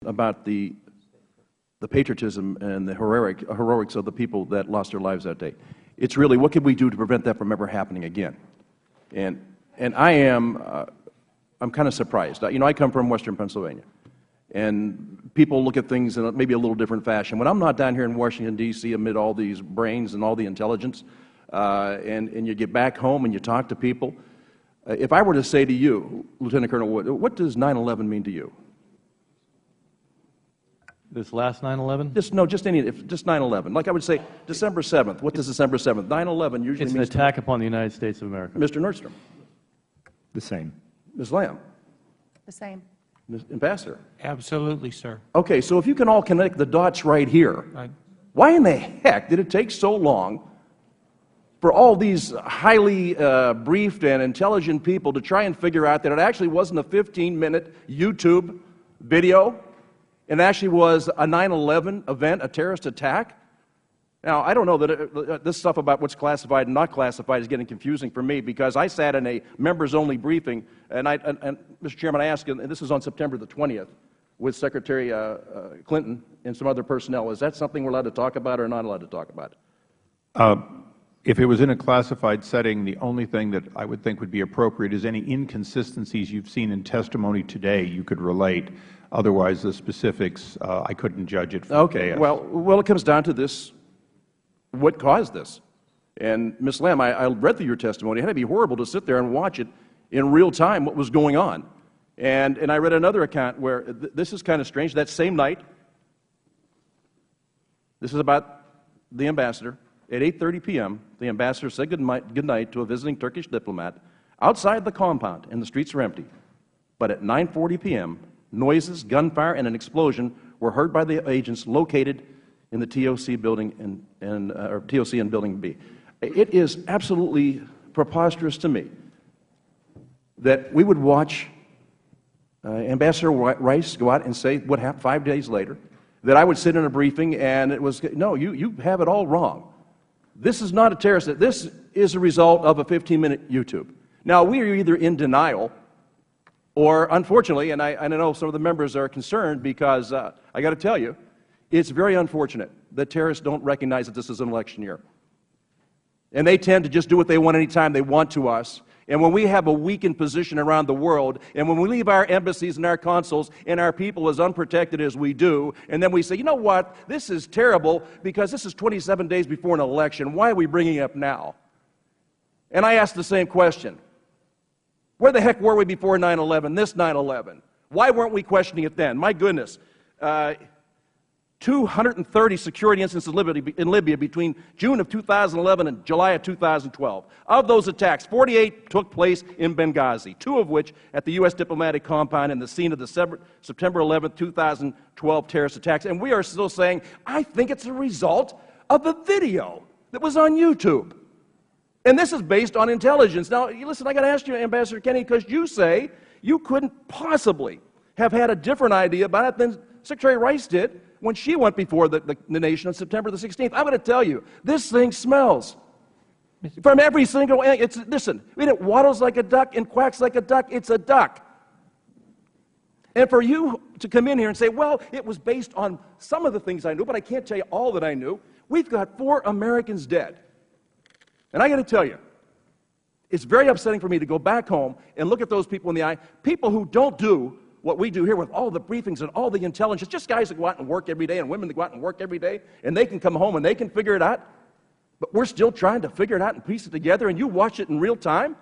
about the patriotism and the heroics of the people that lost their lives that day. It's really, what can we do to prevent that from ever happening again? And I'm kind of surprised. You know, I come from Western Pennsylvania, and people look at things in maybe a little different fashion. When I'm not down here in Washington, D.C., amid all these brains and all the intelligence, and you get back home and you talk to people, if I were to say to you, Lieutenant Colonel Wood, what does 9/11 mean to you? This last 9/11? Just 9/11. Like I would say, December 7th. What does December 7th? 9/11 usually means... It's an attack upon the United States of America. Mr. Nordstrom. The same. Ms. Lamb. The same. Ms. Ambassador. Absolutely, sir. Okay, so if you can all connect the dots right here, why in the heck did it take so long for all these highly briefed and intelligent people to try and figure out that it actually wasn't a 15-minute YouTube video? It actually was a 9/11 event, a terrorist attack? Now, I don't know that this stuff about what's classified and not classified is getting confusing for me, because I sat in a members-only briefing, and Mr. Chairman, I asked, and this is on September the 20th, with Secretary Clinton and some other personnel. Is that something we're allowed to talk about or not allowed to talk about? If it was in a classified setting, the only thing that I would think would be appropriate is any inconsistencies you've seen in testimony today you could relate. Otherwise, the specifics, I couldn't judge it. Okay. Well, it comes down to this. What caused this? And Ms. Lamb, I read through your testimony. It had to be horrible to sit there and watch it in real time, what was going on. And I read another account where this is kind of strange. That same night, this is about the ambassador. At 8:30 p.m., the ambassador said good night to a visiting Turkish diplomat outside the compound, and the streets were empty. But at 9:40 p.m., noises, gunfire, and an explosion were heard by the agents located in the TOC building or TOC in Building B. It is absolutely preposterous to me that we would watch Ambassador Rice go out and say what happened 5 days later, that I would sit in a briefing and it was, no, you have it all wrong. This is not a terrorist. This is a result of a 15-minute YouTube. Now, we are either in denial or, unfortunately, and I know some of the members are concerned because I got to tell you, it's very unfortunate that terrorists don't recognize that this is an election year. And they tend to just do what they want anytime they want to us. And when we have a weakened position around the world, and when we leave our embassies and our consuls and our people as unprotected as we do, and then we say, you know what, this is terrible because this is 27 days before an election. Why are we bringing it up now? And I ask the same question. Where the heck were we before 9/11, this 9/11? Why weren't we questioning it then? My goodness. 230 security incidents in Libya between June of 2011 and July of 2012. Of those attacks, 48 took place in Benghazi, 2 of which at the U.S. diplomatic compound and the scene of the September 11, 2012 terrorist attacks. And we are still saying, I think it's a result of the video that was on YouTube. And this is based on intelligence. Now, listen, I got to ask you, Ambassador Kennedy, because you say you couldn't possibly have had a different idea about it than Secretary Rice did when she went before the nation on September the 16th. I'm going to tell you, this thing smells. From every single, listen, it waddles like a duck and quacks like a duck. It's a duck. And for you to come in here and say, well, it was based on some of the things I knew, but I can't tell you all that I knew. We've got 4 Americans dead. And I got to tell you, it's very upsetting for me to go back home and look at those people in the eye, people who don't do what we do here with all the briefings and all the intelligence, just guys that go out and work every day and women that go out and work every day, and they can come home and they can figure it out. But we're still trying to figure it out and piece it together, and you watch it in real time.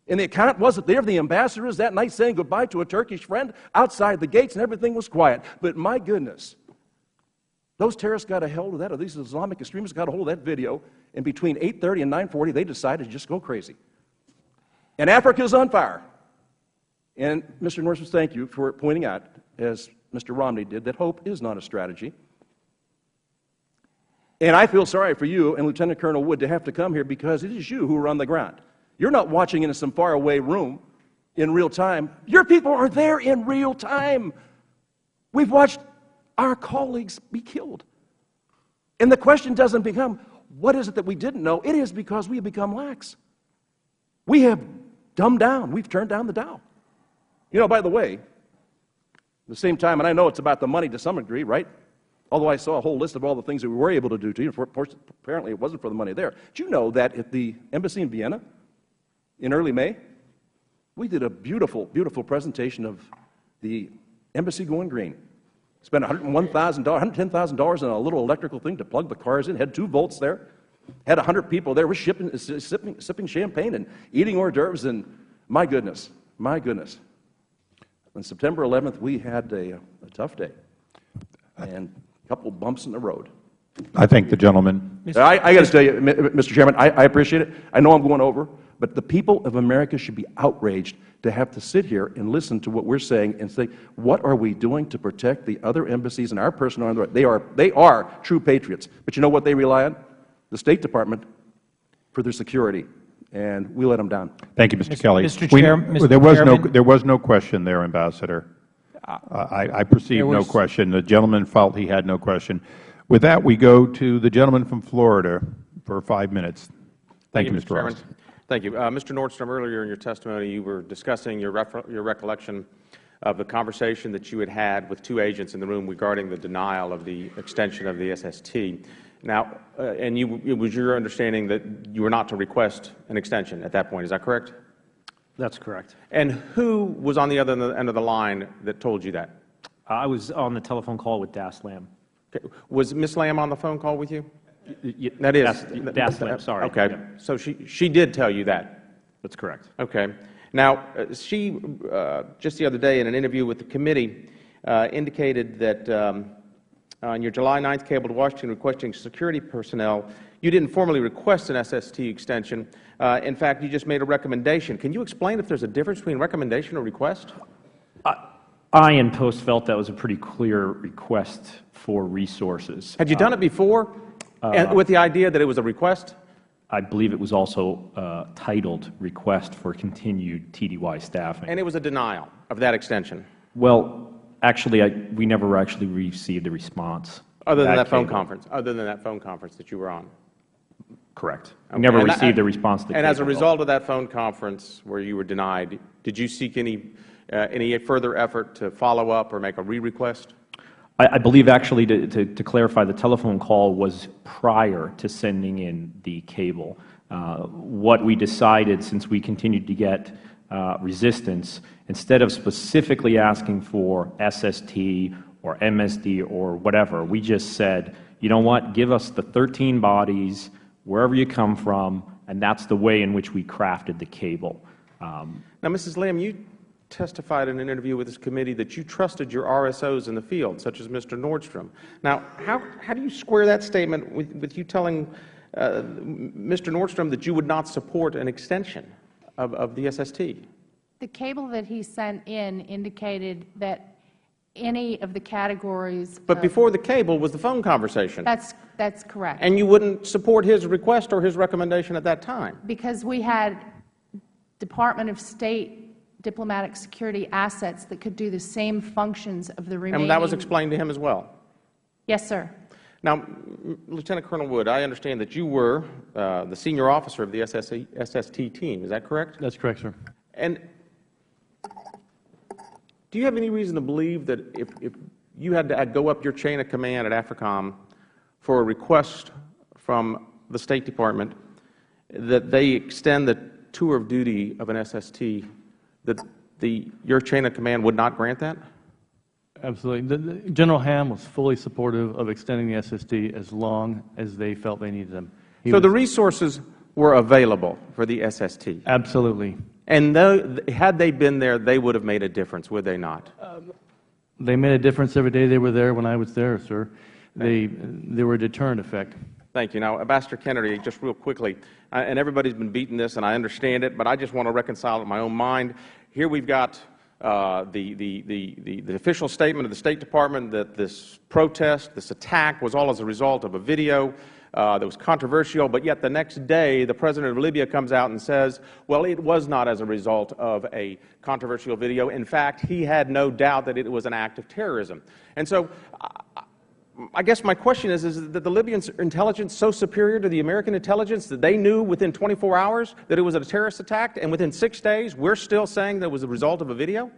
And the account wasn't there. The ambassador is that night saying goodbye to a Turkish friend outside the gates, and everything was quiet. But my goodness, those terrorists got a hold of that, or these Islamic extremists got a hold of that video, and between 8:30 and 9:40, they decided to just go crazy. And Africa's on fire. And Mr. Norris, thank you for pointing out, as Mr. Romney did, that hope is not a strategy. And I feel sorry for you and Lieutenant Colonel Wood to have to come here because it is you who are on the ground. You're not watching in some faraway room in real time. Your people are there in real time. We've watched our colleagues be killed. And the question doesn't become, what is it that we didn't know? It is because we have become lax. We have dumbed down. We've turned down the dial. You know, by the way, the same time, and I know it's about the money to some degree, right? Although I saw a whole list of all the things that we were able to do to you. Apparently, it wasn't for the money there. Did you know that at the embassy in Vienna in early May, we did a beautiful, beautiful presentation of the embassy going green. Spent $101,000, $110,000 on a little electrical thing to plug the cars in. Had 2 volts there. Had 100 people there. We're sipping champagne and eating hors d'oeuvres. And my goodness, my goodness. On September 11th, we had a tough day and a couple bumps in the road. I thank the gentleman. I got to tell you, Mr. Chairman, I appreciate it. I know I'm going over, but the people of America should be outraged to have to sit here and listen to what we're saying and say, what are we doing to protect the other embassies and our personnel on the right? They are true patriots. But you know what they rely on? The State Department for their security, and we let them down. Thank you, Mr. Kelly. There was no question there, Ambassador. I perceive no question. The gentleman felt he had no question. With that, we go to the gentleman from Florida for 5 minutes. Thank you, Mr. Ross. Thank you. Mr. Nordstrom, earlier in your testimony, you were discussing your recollection of the conversation that you had with 2 agents in the room regarding the denial of the extension of the SST. Now, and it was your understanding that you were not to request an extension at that point. Is that correct? That's correct. And who was on the other end of the line that told you that? I was on the telephone call with Das Lamb. Okay. Was Ms. Lamb on the phone call with you? That is Das Lamb. Sorry. Okay. Yeah. So she did tell you that. That's correct. Okay. Now, she just the other day in an interview with the committee indicated that on your July 9th cable to Washington requesting security personnel, you didn't formally request an SST extension. In fact, you just made a recommendation. Can you explain if there's a difference between recommendation or request? I and Post felt that was a pretty clear request for resources. Had you done it before with the idea that it was a request? I believe it was also titled Request for Continued TDY Staffing. And it was a denial of that extension? Well, actually, we never actually received a response. Other than that phone conference? Other than that phone conference that you were on? Correct. We never received a response to the And as a result of that phone conference where you were denied, did you seek any further effort to follow up or make a re-request? I believe, actually, to clarify, the telephone call was prior to sending in the cable. What we decided, since we continued to get resistance, instead of specifically asking for SST or MSD or whatever, we just said, you know what, give us the 13 bodies, wherever you come from, and that's the way in which we crafted the cable. Now, Mrs. Lamb, you testified in an interview with this committee that you trusted your RSOs in the field, such as Mr. Nordstrom. Now, how do you square that statement with you telling Mr. Nordstrom that you would not support an extension of the SST? The cable that he sent in indicated that any of the categories. But before the cable was the phone conversation. That's correct. And you wouldn't support his request or his recommendation at that time? Because we had Department of State diplomatic security assets that could do the same functions of the remaining. And that was explained to him as well? Yes, sir. Now, Lieutenant Colonel Wood, I understand that you were the senior officer of the SST team. Is that correct? That's correct, sir. And do you have any reason to believe that if you had to go up your chain of command at AFRICOM for a request from the State Department that they extend the tour of duty of an SST, that your chain of command would not grant that? Absolutely. General Ham was fully supportive of extending the SST as long as they felt they needed them. So the resources were available for the SST? Absolutely. And had they been there, they would have made a difference, would they not? They made a difference every day they were there when I was there, sir. They were a deterrent effect. Thank you. Now, Ambassador Kennedy, just real quickly, and everybody's been beating this, and I understand it, but I just want to reconcile it in my own mind. Here we've got the official statement of the State Department that this protest, this attack, was all as a result of a video that was controversial, but yet the next day the President of Libya comes out and says, well, it was not as a result of a controversial video. In fact, he had no doubt that it was an act of terrorism. And so I guess my question is that the Libyan intelligence so superior to the American intelligence that they knew within 24 hours that it was a terrorist attack, and within 6 days we're still saying that it was a result of a video?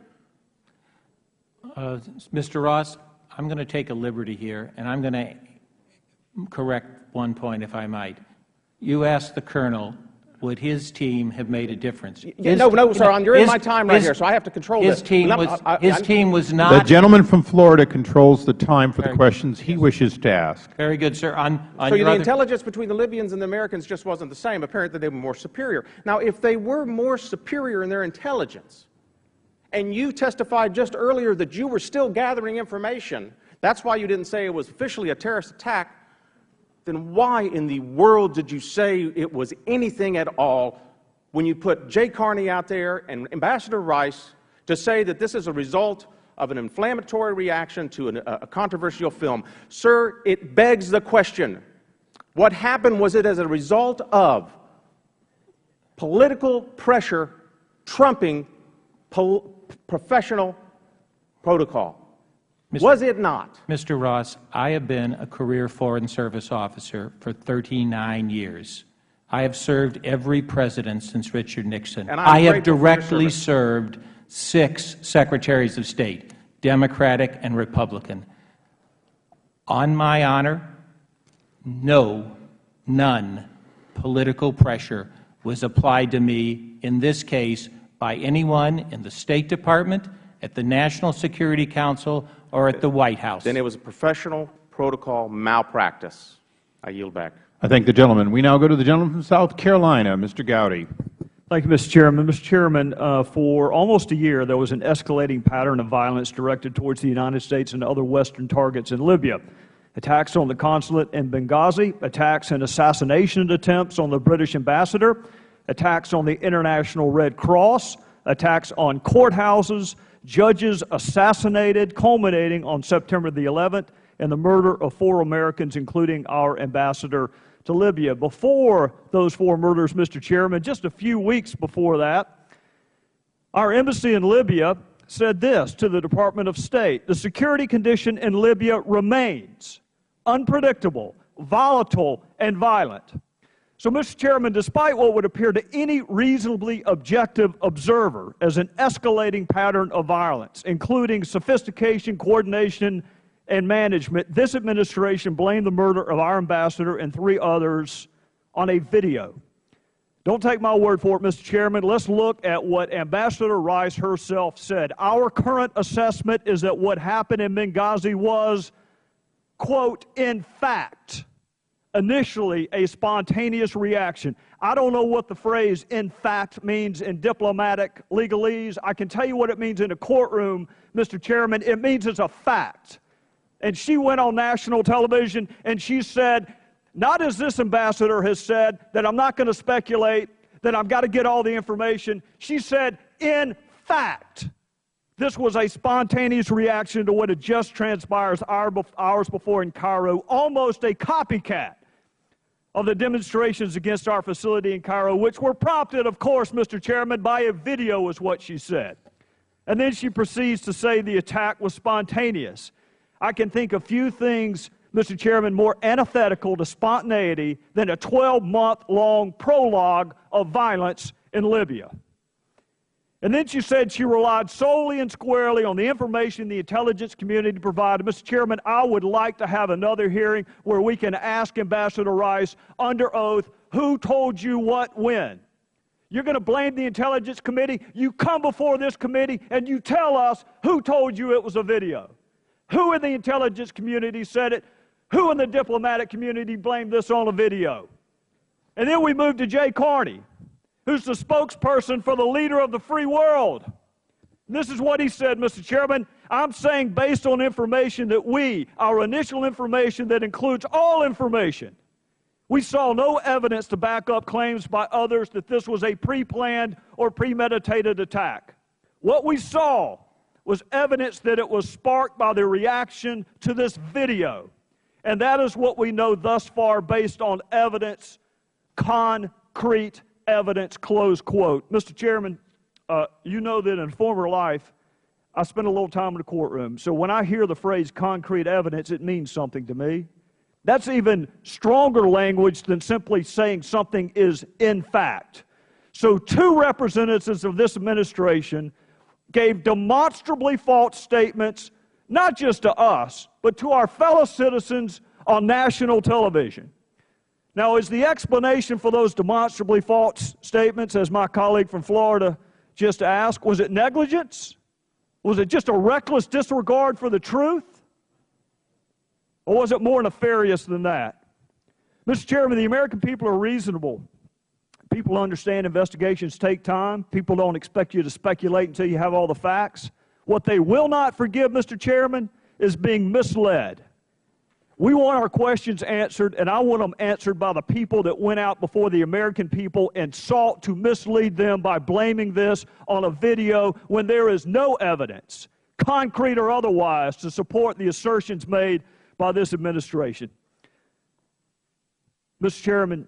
Mr. Ross, I'm going to take a liberty here, and I'm going to correct one point, if I might. You asked the Colonel, would his team have made a difference? No, sir, you're in my time right here, so I have to control this. His team was not. The gentleman from Florida controls the time for the questions he wishes to ask. Very good, sir. So the intelligence between the Libyans and the Americans just wasn't the same. Apparently, they were more superior. Now, if they were more superior in their intelligence, and you testified just earlier that you were still gathering information, that's why you didn't say it was officially a terrorist attack, then why in the world did you say it was anything at all when you put Jay Carney out there and Ambassador Rice to say that this is a result of an inflammatory reaction to a controversial film? Sir, it begs the question, what happened? Was it as a result of political pressure trumping professional protocol? Was it not? Mr. Ross, I have been a career Foreign Service officer for 39 years. I have served every president since Richard Nixon. And I have directly served 6 Secretaries of State, Democratic and Republican. On my honor, none political pressure was applied to me in this case by anyone in the State Department, at the National Security Council, or at the White House. Then it was a professional protocol malpractice. I yield back. I thank the gentleman. We now go to the gentleman from South Carolina, Mr. Gowdy. Thank you, Mr. Chairman. Mr. Chairman, for almost a year, there was an escalating pattern of violence directed towards the United States and other Western targets in Libya. Attacks on the consulate in Benghazi, attacks and assassination attempts on the British ambassador, attacks on the International Red Cross, attacks on courthouses, judges assassinated, culminating on September the 11th, and the murder of 4 Americans, including our ambassador to Libya. Before those 4 murders, Mr. Chairman, just a few weeks before that, our embassy in Libya said this to the Department of State: the security condition in Libya remains unpredictable, volatile, and violent. So, Mr. Chairman, despite what would appear to any reasonably objective observer as an escalating pattern of violence, including sophistication, coordination, and management, this administration blamed the murder of our ambassador and 3 others on a video. Don't take my word for it, Mr. Chairman. Let's look at what Ambassador Rice herself said. Our current assessment is that what happened in Benghazi was, quote, in fact, initially a spontaneous reaction. I don't know what the phrase in fact means in diplomatic legalese. I can tell you what it means in a courtroom, Mr. Chairman. It means it's a fact. And she went on national television and she said, not as this ambassador has said, that I'm not going to speculate, that I've got to get all the information. She said, in fact, this was a spontaneous reaction to what had just transpired hours before in Cairo, almost a copycat of the demonstrations against our facility in Cairo, which were prompted, of course, Mr. Chairman, by a video, is what she said. And then she proceeds to say the attack was spontaneous. I can think of few things, Mr. Chairman, more antithetical to spontaneity than a 12-month-long prologue of violence in Libya. And then she said she relied solely and squarely on the information the intelligence community provided. Mr. Chairman, I would like to have another hearing where we can ask Ambassador Rice under oath, who told you what when? You're going to blame the intelligence committee? You come before this committee and you tell us who told you it was a video. Who in the intelligence community said it? Who in the diplomatic community blamed this on a video? And then we move to Jay Carney, who's the spokesperson for the leader of the free world. This is what he said, Mr. Chairman. I'm saying based on information that our initial information that includes all information, we saw no evidence to back up claims by others that this was a pre-planned or premeditated attack. What we saw was evidence that it was sparked by the reaction to this video. And that is what we know thus far based on evidence, concrete evidence, close quote. Mr. Chairman, you know that in former life, I spent a little time in the courtroom. So when I hear the phrase concrete evidence, it means something to me. That's even stronger language than simply saying something is in fact. So 2 representatives of this administration gave demonstrably false statements, not just to us, but to our fellow citizens on national television. Now, is the explanation for those demonstrably false statements, as my colleague from Florida just asked, was it negligence? Was it just a reckless disregard for the truth? Or was it more nefarious than that? Mr. Chairman, the American people are reasonable. People understand investigations take time. People don't expect you to speculate until you have all the facts. What they will not forgive, Mr. Chairman, is being misled. We want our questions answered, and I want them answered by the people that went out before the American people and sought to mislead them by blaming this on a video when there is no evidence, concrete or otherwise, to support the assertions made by this administration. Mr. Chairman,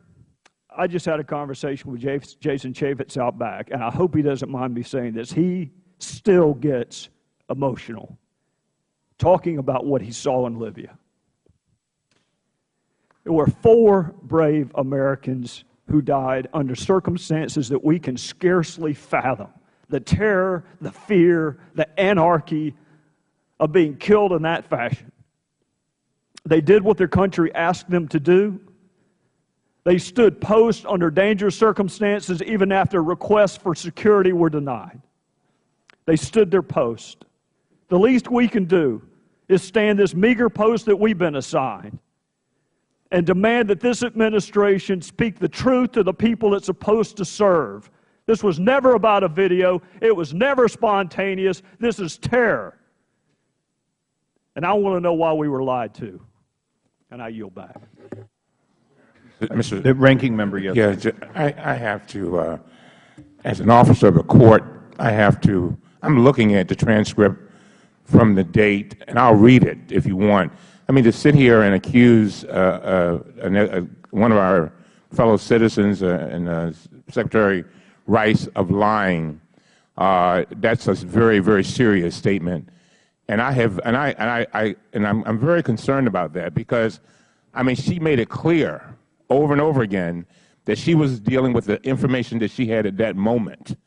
I just had a conversation with Jason Chaffetz out back, and I hope he doesn't mind me saying this. He still gets emotional talking about what he saw in Libya. There were 4 brave Americans who died under circumstances that we can scarcely fathom. The terror, the fear, the anarchy of being killed in that fashion. They did what their country asked them to do. They stood post under dangerous circumstances even after requests for security were denied. They stood their post. The least we can do is stand this meager post that we've been assigned and demand that this administration speak the truth to the people it's supposed to serve. This was never about a video. It was never spontaneous. This is terror. And I want to know why we were lied to. And I yield back. The ranking member, yes. Yeah, I have to, as an officer of a court, I'm looking at the transcript from the date, and I'll read it if you want. I mean, to sit here and accuse one of our fellow citizens and Secretary Rice of lying, that's a very, very serious statement. And I'm very concerned about that because, I mean, she made it clear over and over again that she was dealing with the information that she had at that moment.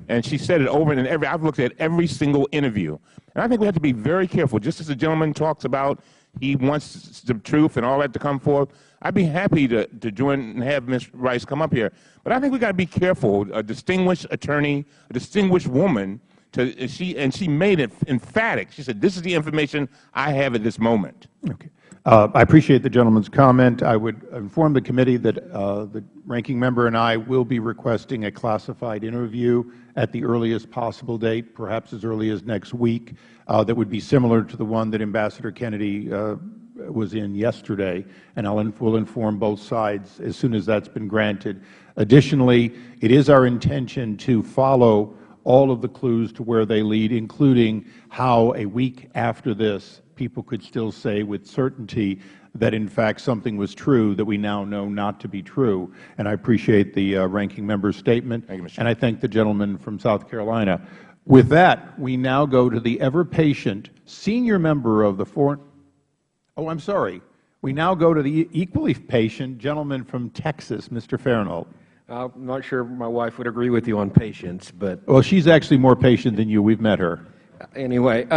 And she said it over and over. I've looked at every single interview. And I think we have to be very careful. Just as the gentleman talks about he wants the truth and all that to come forth, I'd be happy to join and have Ms. Rice come up here. But I think we've got to be careful. A distinguished attorney, a distinguished woman, she made it emphatic. She said, this is the information I have at this moment. Okay. I appreciate the gentleman's comment. I would inform the committee that the ranking member and I will be requesting a classified interview at the earliest possible date, perhaps as early as next week, that would be similar to the one that Ambassador Kennedy was in yesterday, and we'll inform both sides as soon as that's been granted. Additionally, it is our intention to follow all of the clues to where they lead, including how a week after this people could still say with certainty that in fact something was true that we now know not to be true. And I appreciate the ranking member's statement. Thank you, Mr. And I thank the gentleman from South Carolina. With that, we now go to the ever-patient senior member of the I'm sorry. We now go to the equally patient gentleman from Texas, Mr. Farenthold. I'm not sure my wife would agree with you on patience, but... Well, she's actually more patient than you. We've met her. Anyway,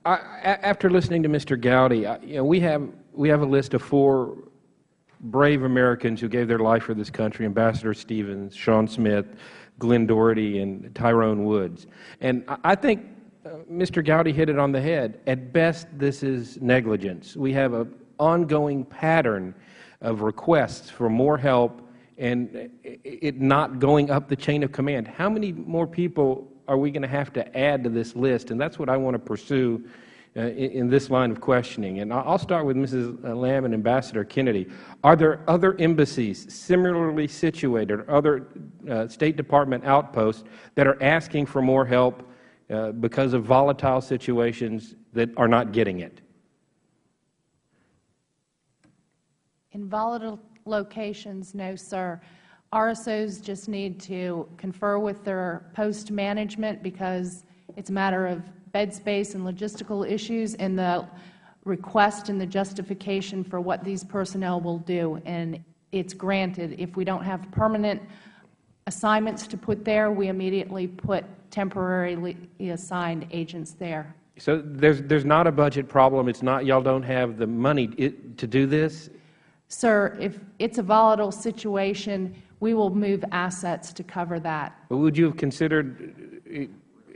after listening to Mr. Gowdy, we have a list of 4 brave Americans who gave their life for this country: Ambassador Stevens, Sean Smith, Glenn Doherty, and Tyrone Woods. And I think Mr. Gowdy hit it on the head. At best, this is negligence. We have an ongoing pattern of requests for more help and it not going up the chain of command. How many more people are we going to have to add to this list? And that's what I want to pursue in this line of questioning. And I'll start with Mrs. Lamb and Ambassador Kennedy. Are there other embassies similarly situated, or other State Department outposts that are asking for more help because of volatile situations that are not getting it? In volatile locations, no, sir. RSOs just need to confer with their post management because it's a matter of bed space and logistical issues and the request and the justification for what these personnel will do. And it's granted. If we don't have permanent assignments to put there, we immediately put temporarily assigned agents there. So there's not a budget problem. It's not y'all don't have the money to do this? Sir, if it's a volatile situation, we will move assets to cover that. But would you have considered,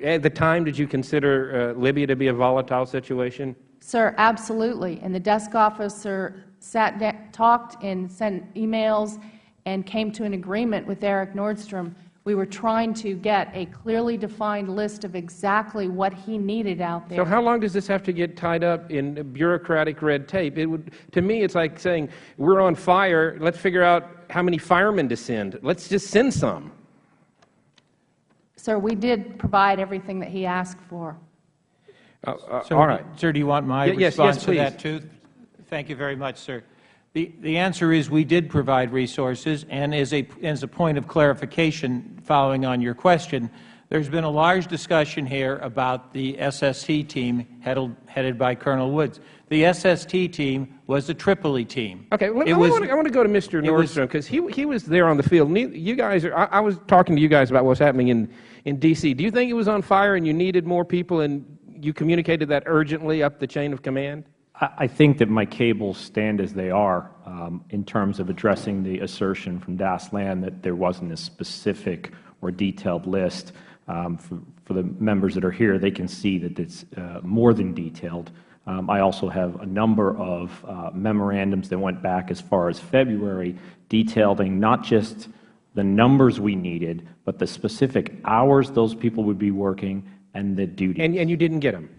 at the time, did you consider Libya to be a volatile situation? Sir, absolutely. And the desk officer sat down, talked and sent emails and came to an agreement with Eric Nordstrom. We were trying to get a clearly defined list of exactly what he needed out there. So how long does this have to get tied up in bureaucratic red tape? To me, it's like saying, we're on fire, let's figure out how many firemen to send. Let's just send some. Sir, we did provide everything that he asked for. All right. Sir, do you want my response to that, too? Thank you very much, sir. The answer is we did provide resources, and as a point of clarification following on your question, there's been a large discussion here about the SST team headed by Colonel Woods. The SST team was the Tripoli team. Okay, I want to go to Mr. Nordstrom because he was there on the field. You guys I was talking to you guys about what's happening in D.C. Do you think it was on fire and you needed more people and you communicated that urgently up the chain of command? I think that my cables stand as they are in terms of addressing the assertion from Das Land that there wasn't a specific or detailed list. For the members that are here, they can see that it's more than detailed. I also have a number of memorandums that went back as far as February detailing not just the numbers we needed, but the specific hours those people would be working and the duties. And you didn't get them?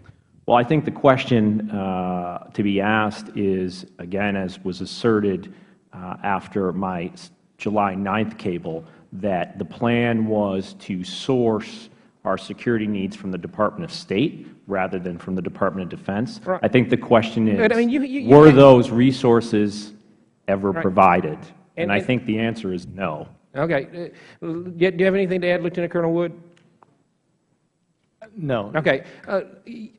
Well, I think the question to be asked is, again, as was asserted after my July 9th cable, that the plan was to source our security needs from the Department of State rather than from the Department of Defense. Right. I think the question is, I mean, were those resources ever right. provided? And I think the answer is no. Okay. Do you have anything to add, Lieutenant Colonel Wood? No. Okay.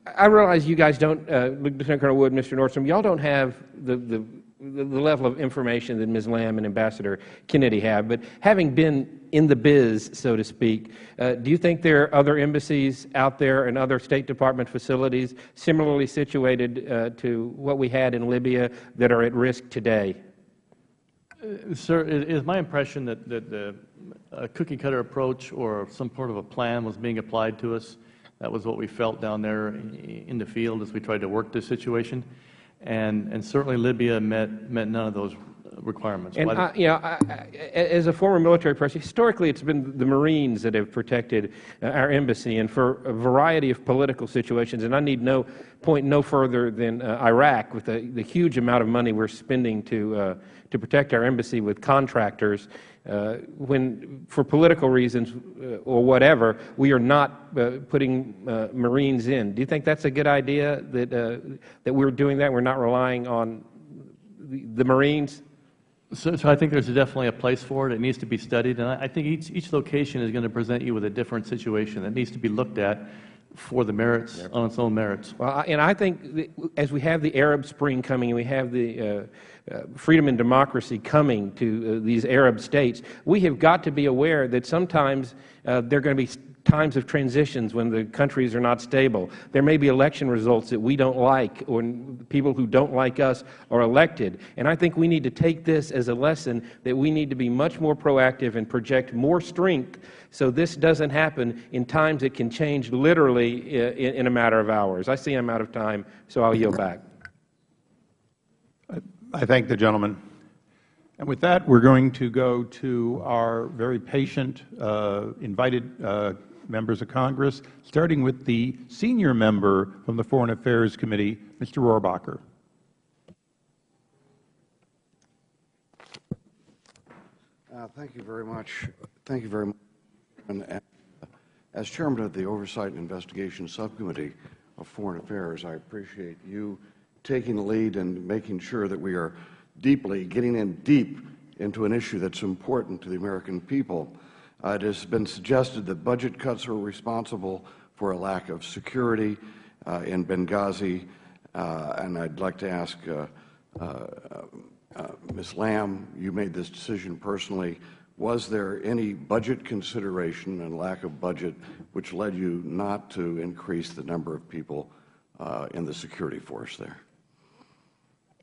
I realize you guys don't, Lieutenant Colonel Wood, Mr. Nordstrom, y'all don't have the level of information that Ms. Lamb and Ambassador Kennedy have, but having been in the biz, so to speak, do you think there are other embassies out there and other State Department facilities similarly situated to what we had in Libya that are at risk today? Sir, it is my impression that the cookie-cutter approach or some sort of a plan was being applied to us. That was what we felt down there in the field as we tried to work this situation. And certainly Libya met none of those requirements. And as a former military person, historically it's been the Marines that have protected our embassy, and for a variety of political situations, and I need point no further than Iraq, with the huge amount of money we're spending to protect our embassy with contractors, when for political reasons or whatever, we are not putting Marines in. Do you think that's a good idea, that we're doing that, we're not relying on the Marines? So I think there's definitely a place for it. It needs to be studied, and I think each location is going to present you with a different situation that needs to be looked at for the merits, on its own merits. Well, and I think as we have the Arab Spring coming and we have the freedom and democracy coming to these Arab states, we have got to be aware that sometimes there are going to be times of transitions when the countries are not stable. There may be election results that we don't like, or people who don't like us are elected. And I think we need to take this as a lesson that we need to be much more proactive and project more strength so this doesn't happen in times that can change literally in a matter of hours. I see I'm out of time, so I'll yield back. I thank the gentleman. And with that, we're going to go to our very patient invited members of Congress, starting with the senior member from the Foreign Affairs Committee, Mr. Rohrabacher. Thank you very much. Thank you very much. And as Chairman of the Oversight and Investigation Subcommittee of Foreign Affairs, I appreciate you taking the lead and making sure that we are getting in deep into an issue that's important to the American people. It has been suggested that budget cuts are responsible for a lack of security in Benghazi, and I'd like to ask Ms. Lamb, you made this decision personally. Was there any budget consideration and lack of budget which led you not to increase the number of people in the security force there?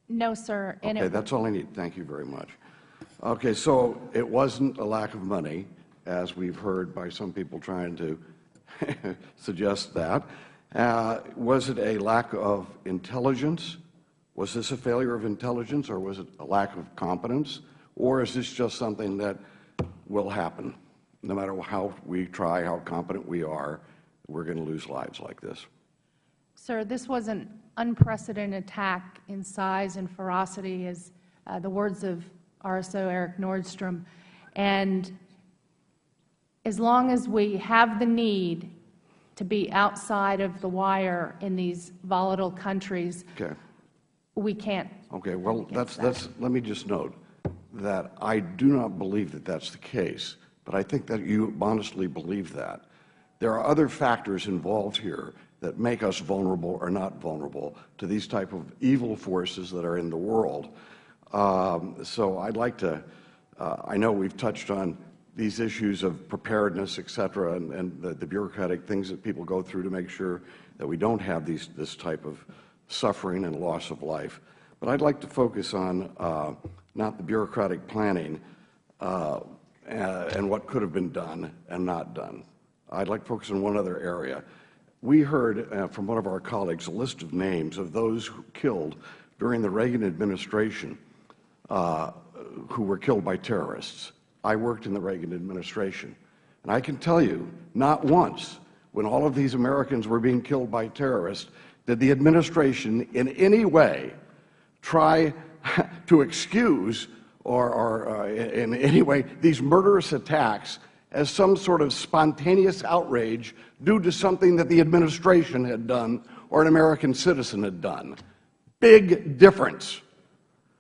No, sir. Okay, that's all I need. Thank you very much. Okay, so it wasn't a lack of money, as we've heard by some people trying to suggest that. Was it a lack of intelligence? Was this a failure of intelligence, or was it a lack of competence? Or is this just something that will happen? No matter how we try, how competent we are, we're going to lose lives like this. Sir, this was an unprecedented attack in size and ferocity, as the words of RSO Eric Nordstrom. And as long as we have the need to be outside of the wire in these volatile countries, we can't. Okay, well, let me just note that I do not believe that that's the case, but I think that you honestly believe that. There are other factors involved here that make us vulnerable or not vulnerable to these type of evil forces that are in the world. So I'd like to, I know we've touched on these issues of preparedness, et cetera, and the bureaucratic things that people go through to make sure that we don't have this type of suffering and loss of life. But I'd like to focus on not the bureaucratic planning and what could have been done and not done. I'd like to focus on one other area. We heard from one of our colleagues a list of names of those who killed during the Reagan administration who were killed by terrorists. I worked in the Reagan administration, and I can tell you, not once, when all of these Americans were being killed by terrorists, did the administration in any way try to excuse or in any way these murderous attacks as some sort of spontaneous outrage due to something that the administration had done or an American citizen had done. Big difference.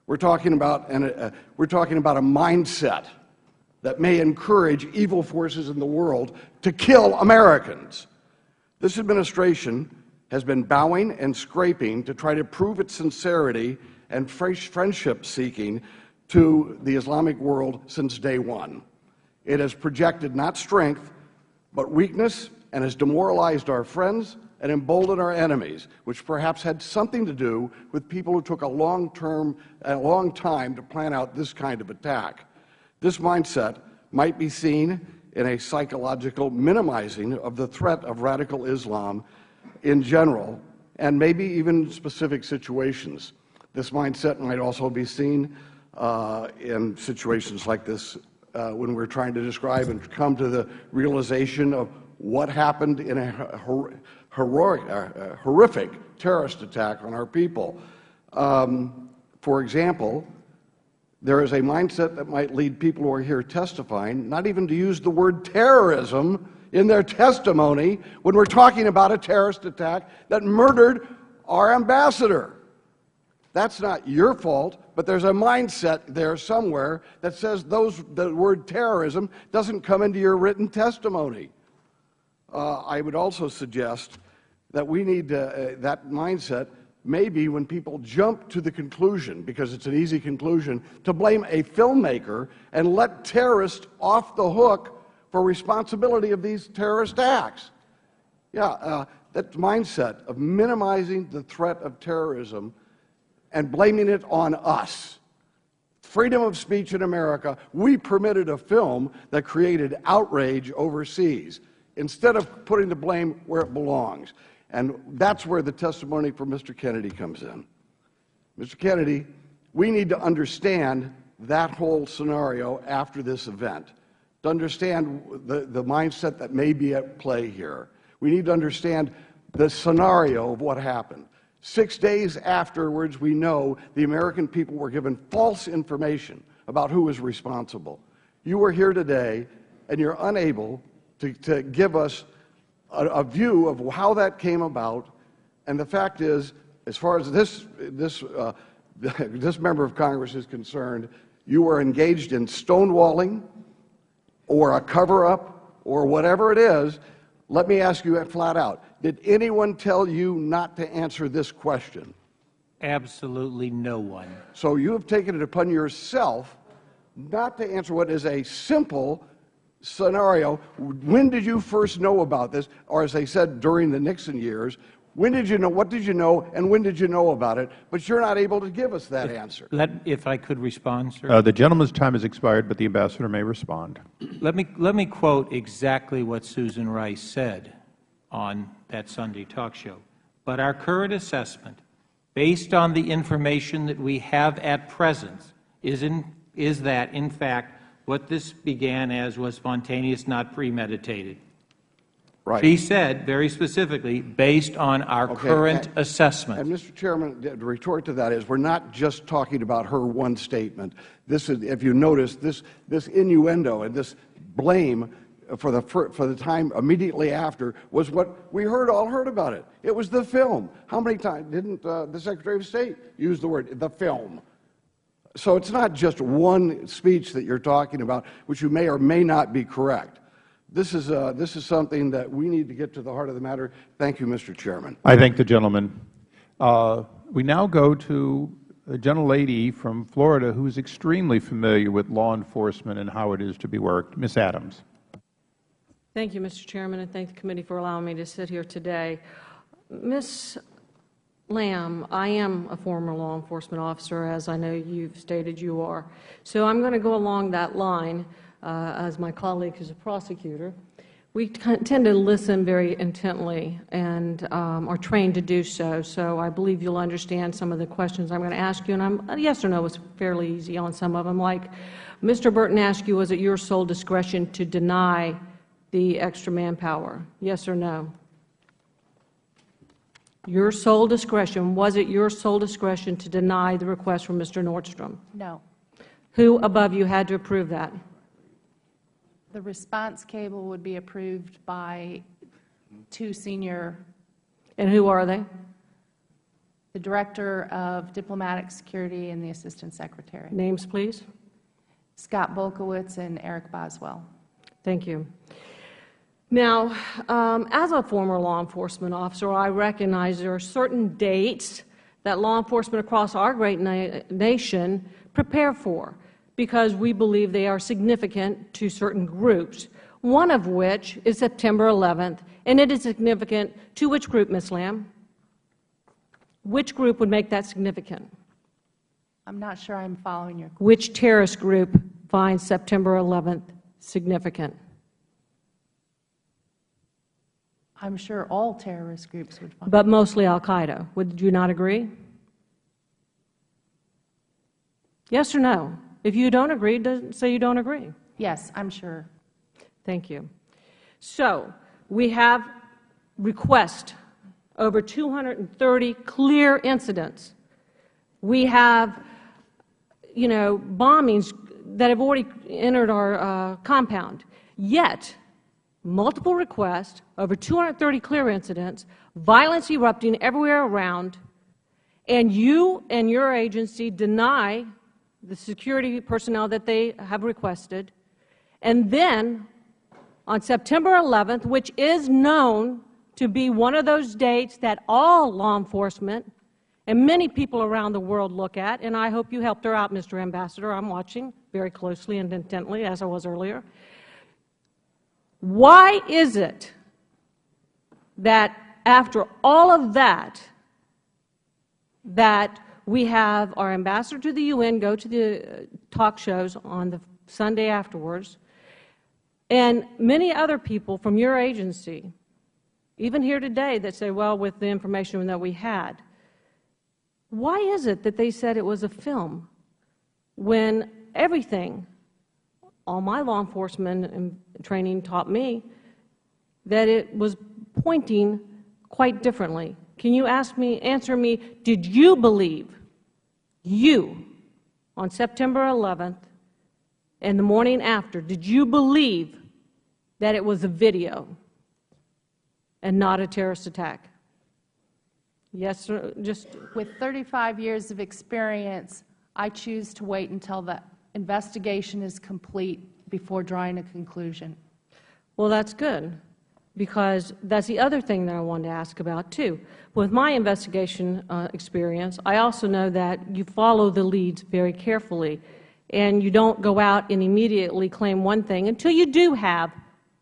We're talking about a mindset that may encourage evil forces in the world to kill Americans. This administration has been bowing and scraping to try to prove its sincerity and friendship-seeking to the Islamic world since day one. It has projected not strength, but weakness, and has demoralized our friends and emboldened our enemies, which perhaps had something to do with people who took a long time to plan out this kind of attack. This mindset might be seen in a psychological minimizing of the threat of radical Islam in general, and maybe even specific situations. This mindset might also be seen in situations like this when we're trying to describe and come to the realization of what happened in a horrific terrorist attack on our people. For example, there is a mindset that might lead people who are here testifying not even to use the word terrorism in their testimony when we're talking about a terrorist attack that murdered our ambassador. That's not your fault, but there's a mindset there somewhere that says the word terrorism doesn't come into your written testimony. I would also suggest that we need that mindset maybe when people jump to the conclusion, because it's an easy conclusion, to blame a filmmaker and let terrorists off the hook for responsibility of these terrorist acts. Yeah, that mindset of minimizing the threat of terrorism and blaming it on us. Freedom of speech in America, we permitted a film that created outrage overseas instead of putting the blame where it belongs. And that's where the testimony from Mr. Kennedy comes in. Mr. Kennedy, we need to understand that whole scenario after this event, to understand the mindset that may be at play here. We need to understand the scenario of what happened. 6 days afterwards, we know the American people were given false information about who was responsible. You are here today, and you're unable to give us a view of how that came about. And the fact is, as far as this member of Congress is concerned, you were engaged in stonewalling or a cover-up or whatever it is. Let me ask you flat out. Did anyone tell you not to answer this question? Absolutely no one. So you have taken it upon yourself not to answer what is a simple scenario. When did you first know about this? Or as they said during the Nixon years, when did you know, what did you know, and when did you know about it? But you're not able to give us that answer. If I could respond, sir. The gentleman's time has expired, but the ambassador may respond. Let me quote exactly what Susan Rice said on that Sunday talk show. But our current assessment, based on the information that we have at present, is that, in fact, what this began as was spontaneous, not premeditated. Right. She said very specifically, based on our current assessment. And, Mr. Chairman, the retort to that is we're not just talking about her one statement. This is, if you notice, this innuendo and this blame for the time immediately after was what we all heard about it. It was the film. How many times didn't the Secretary of State use the word the film? So it's not just one speech that you're talking about, which you may or may not be correct. This is something that we need to get to the heart of the matter. Thank you, Mr. Chairman. I thank the gentleman. We now go to a gentlelady from Florida who is extremely familiar with law enforcement and how it is to be worked. Ms. Adams. Thank you, Mr. Chairman, and thank the committee for allowing me to sit here today. Ms. Lamb, I am a former law enforcement officer, as I know you've stated you are. So I'm going to go along that line, as my colleague is a prosecutor. We tend to listen very intently and are trained to do so. So I believe you'll understand some of the questions I'm going to ask you. And yes or no was fairly easy on some of them. Like Mr. Burton asked you, was it your sole discretion to deny the extra manpower? Yes or no? Your sole discretion. Was it your sole discretion to deny the request from Mr. Nordstrom? No. Who above you had to approve that? The response cable would be approved by two senior. And who are they? The Director of Diplomatic Security and the Assistant Secretary. Names, please. Scott Bolkowitz and Eric Boswell. Thank you. Now, as a former law enforcement officer, I recognize there are certain dates that law enforcement across our great nation prepare for, because we believe they are significant to certain groups, one of which is September 11th, and it is significant to which group, Ms. Lamb? Which group would make that significant? I'm not sure I'm following your question. Which terrorist group finds September 11th significant? I'm sure all terrorist groups would find. But mostly al-Qaeda. Would you not agree? Yes or no? If you don't agree, say you don't agree. Yes, I'm sure. Thank you. So we have requests over 230 clear incidents. We have, bombings that have already entered our compound. Yet, multiple requests, over 230 clear incidents, violence erupting everywhere around, and you and your agency deny the security personnel that they have requested. And then, on September 11th, which is known to be one of those dates that all law enforcement and many people around the world look at, and I hope you helped her out, Mr. Ambassador. I'm watching very closely and intently, as I was earlier. Why is it that after all of that, that we have our ambassador to the UN go to the talk shows on the Sunday afterwards, and many other people from your agency, even here today, that say, well, with the information that we had, why is it that they said it was a film when everything, all my law enforcement and training taught me, that it was pointing quite differently? Can you answer me, did you believe, on September 11th and the morning after, did you believe that it was a video and not a terrorist attack? Yes, sir, just. With 35 years of experience, I choose to wait until the investigation is complete before drawing a conclusion. Well, that's good, because that's the other thing that I wanted to ask about, too. With my investigation experience, I also know that you follow the leads very carefully, and you don't go out and immediately claim one thing until you do have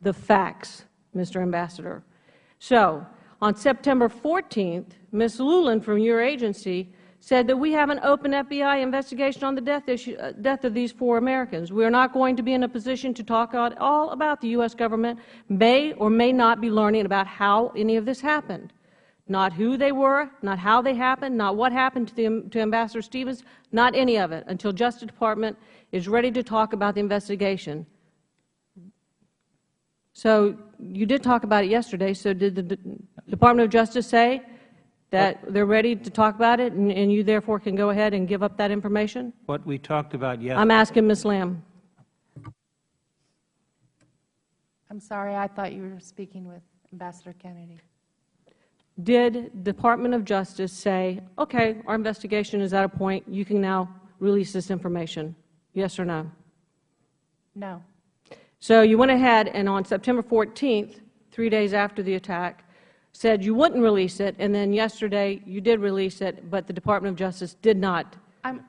the facts, Mr. Ambassador. So on September 14th, Ms. Lulin from your agency said that we have an open FBI investigation on the death of these 4 Americans. We are not going to be in a position to talk at all about the U.S. government may or may not be learning about how any of this happened. Not who they were, not how they happened, not what happened to Ambassador Stevens, not any of it, until Justice Department is ready to talk about the investigation. So you did talk about it yesterday. So did the Department of Justice say that they're ready to talk about it, and you therefore can go ahead and give up that information? What we talked about yesterday. I'm asking Ms. Lamb. I'm sorry, I thought you were speaking with Ambassador Kennedy. Did Department of Justice say, okay, our investigation is at a point, you can now release this information? Yes or no? No. So you went ahead and on September 14th, 3 days after the attack, said you wouldn't release it, and then yesterday you did release it, but the Department of Justice did not. The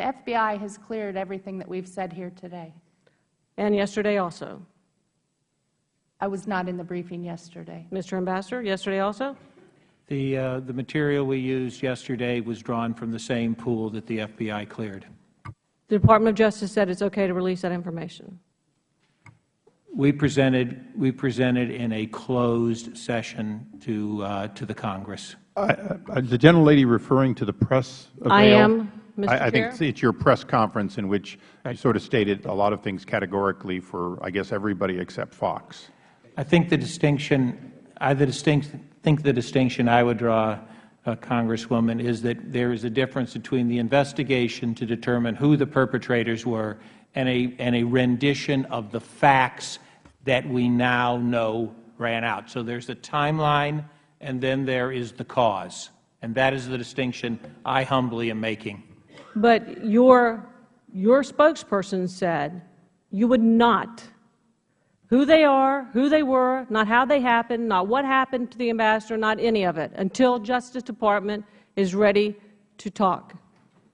FBI has cleared everything that we've said here today. And yesterday also. I was not in the briefing yesterday. Mr. Ambassador, yesterday also? The material we used yesterday was drawn from the same pool that the FBI cleared. The Department of Justice said it's okay to release that information. We presented in a closed session to the Congress. Is the gentlelady referring to the press avail? I am, Mr. Chair. I think it's your press conference in which you sort of stated a lot of things categorically for, I guess, everybody except Fox. I think the distinction I would draw, Congresswoman, is that there is a difference between the investigation to determine who the perpetrators were and a rendition of the facts that we now know ran out. So there's a timeline, and then there is the cause. And that is the distinction I humbly am making. But your spokesperson said you would not, who they are, who they were, not how they happened, not what happened to the ambassador, not any of it, until Justice Department is ready to talk.